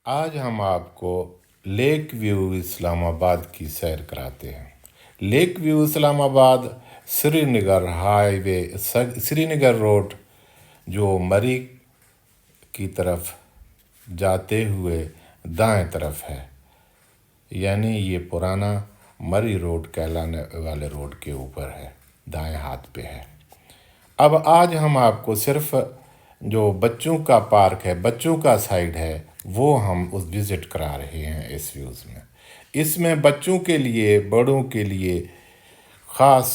آج ہم آپ کو لیک ویو اسلام آباد کی سیر کراتے ہیں۔ لیک ویو اسلام آباد سری نگر ہائی وے سری نگر روڈ جو مری کی طرف جاتے ہوئے دائیں طرف ہے، یعنی یہ پرانا مری روڈ کہلانے والے روڈ کے اوپر ہے، دائیں ہاتھ پہ ہے۔ اب آج ہم آپ کو صرف جو بچوں کا پارک ہے، بچوں کا سائیڈ ہے، وہ ہم اس وزٹ کرا رہے ہیں اس ویوز میں۔ اس میں بچوں کے لیے، بڑوں کے لیے خاص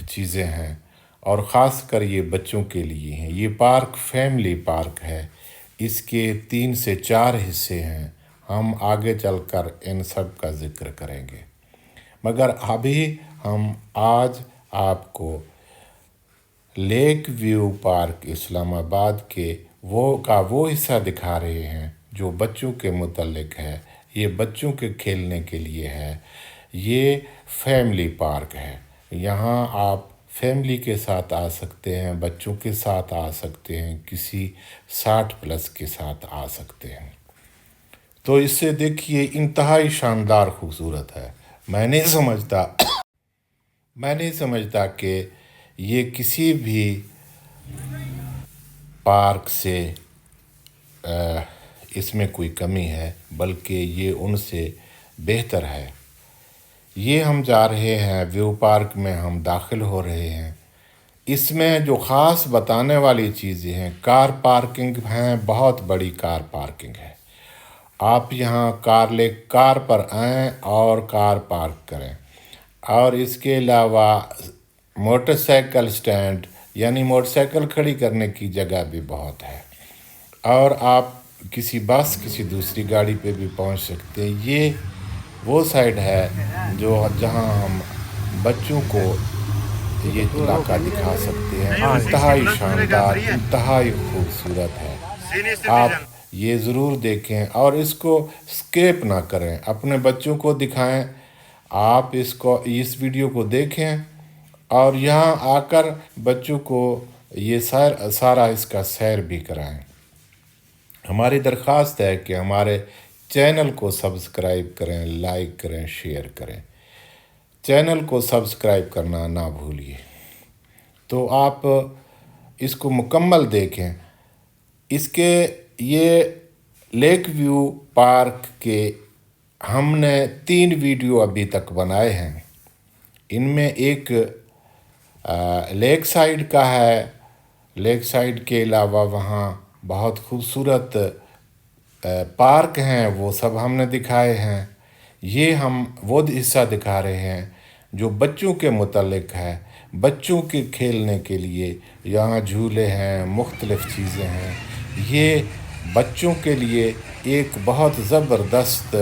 چیزیں ہیں، اور خاص کر یہ بچوں کے لیے ہیں۔ یہ پارک فیملی پارک ہے، اس کے 3 سے 4 حصے ہیں۔ ہم آگے چل کر ان سب کا ذکر کریں گے، مگر ابھی ہم آج آپ کو لیک ویو پارک اسلام آباد کے وہ حصہ دکھا رہے ہیں جو بچوں کے متعلق ہے۔ یہ بچوں کے کھیلنے کے لیے ہے، یہ فیملی پارک ہے۔ یہاں آپ فیملی کے ساتھ آ سکتے ہیں، بچوں کے ساتھ آ سکتے ہیں، کسی 60+ کے ساتھ آ سکتے ہیں۔ تو اس سے دیکھیے انتہائی شاندار خوبصورت ہے۔ میں نہیں سمجھتا کہ یہ کسی بھی پارک سے اس میں کوئی کمی ہے، بلکہ یہ ان سے بہتر ہے۔ یہ ہم جا رہے ہیں ویو پارک میں، ہم داخل ہو رہے ہیں۔ اس میں جو خاص بتانے والی چیزیں ہیں، کار پارکنگ ہیں، بہت بڑی کار پارکنگ ہے۔ آپ یہاں کار پر آئیں اور کار پارک کریں، اور اس کے علاوہ موٹر سائیکل سٹینڈ یعنی موٹر سائیکل کھڑی کرنے کی جگہ بھی بہت ہے، اور آپ کسی دوسری گاڑی پہ بھی پہنچ سکتے ہیں۔ یہ وہ سائیڈ ہے جہاں ہم بچوں کو یہ علاقہ دکھا سکتے ہیں۔ انتہائی شاندار، انتہائی خوبصورت ہے۔ آپ یہ ضرور دیکھیں اور اس کو اسکیپ نہ کریں، اپنے بچوں کو دکھائیں۔ آپ اس ویڈیو کو دیکھیں اور یہاں آ کر بچوں کو یہ سارا اس کا سیر بھی کرائیں۔ ہماری درخواست ہے کہ ہمارے چینل کو سبسکرائب کریں، لائک کریں، شیئر کریں۔ چینل کو سبسکرائب کرنا نہ بھولیے۔ تو آپ اس کو مکمل دیکھیں۔ یہ لیک ویو پارک کے ہم نے 3 ویڈیو ابھی تک بنائے ہیں۔ ان میں ایک لیک سائیڈ کا ہے۔ لیک سائیڈ کے علاوہ وہاں بہت خوبصورت پارک ہیں، وہ سب ہم نے دکھائے ہیں۔ یہ ہم وہ حصہ دکھا رہے ہیں جو بچوں کے متعلق ہے، بچوں کے کھیلنے کے لیے۔ یہاں جھولے ہیں، مختلف چیزیں ہیں۔ یہ بچوں کے لیے ایک بہت زبردست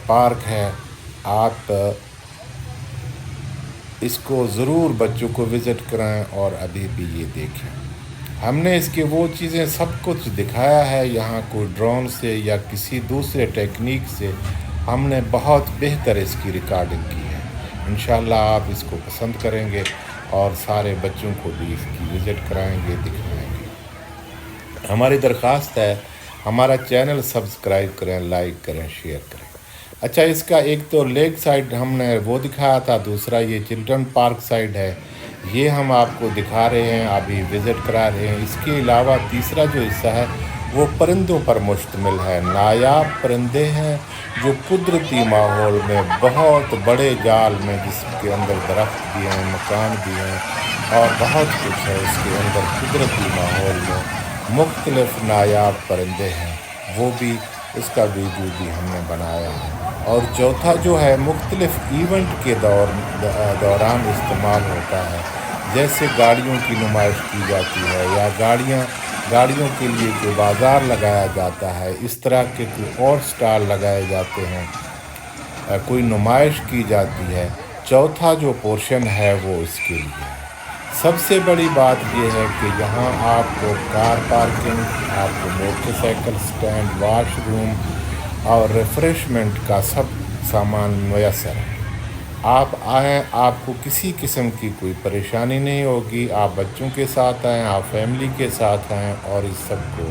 پارک ہے۔ آپ اس کو ضرور بچوں کو وزٹ کرائیں اور ابھی بھی یہ دیکھیں۔ ہم نے اس کے وہ چیزیں سب کچھ دکھایا ہے، یہاں کوئی ڈرون سے یا کسی دوسرے ٹیکنیک سے ہم نے بہت بہتر اس کی ریکارڈنگ کی ہے۔ انشاءاللہ آپ اس کو پسند کریں گے اور سارے بچوں کو بھی اس کی وزٹ کرائیں گے، دکھائیں گے۔ ہماری درخواست ہے ہمارا چینل سبسکرائب کریں، لائک کریں، شیئر کریں۔ اچھا، اس کا ایک تو لیک سائیڈ ہم نے وہ دکھایا تھا، دوسرا یہ چلڈرن پارک سائیڈ ہے، یہ ہم آپ کو دکھا رہے ہیں، ابھی وزٹ کرا رہے ہیں۔ اس کے علاوہ تیسرا جو حصہ ہے وہ پرندوں پر مشتمل ہے۔ نایاب پرندے ہیں جو قدرتی ماحول میں بہت بڑے جال میں، جس کے اندر درخت بھی ہیں، مکان بھی ہیں، اور بہت کچھ ہے اس کے اندر قدرتی ماحول میں۔ مختلف نایاب پرندے ہیں، وہ بھی اس کا ویڈیو بھی ہم نے بنایا ہے۔ اور چوتھا جو ہے مختلف ایونٹ کے دوران استعمال ہوتا ہے، جیسے گاڑیوں کی نمائش کی جاتی ہے، یا گاڑیوں کے لیے کوئی بازار لگایا جاتا ہے، اس طرح کے کوئی اور سٹال لگائے جاتے ہیں، کوئی نمائش کی جاتی ہے۔ چوتھا جو پورشن ہے وہ اس کے لیے ہے۔ سب سے بڑی بات یہ ہے کہ یہاں آپ کو کار پارکنگ، آپ کو motor cycle stand, wash room اور ریفریشمنٹ کا سب سامان میسر ہے۔ آپ آئیں، آپ کو کسی قسم کی کوئی پریشانی نہیں ہوگی۔ آپ بچوں کے ساتھ آئیں، آپ فیملی کے ساتھ آئیں اور اس سب کو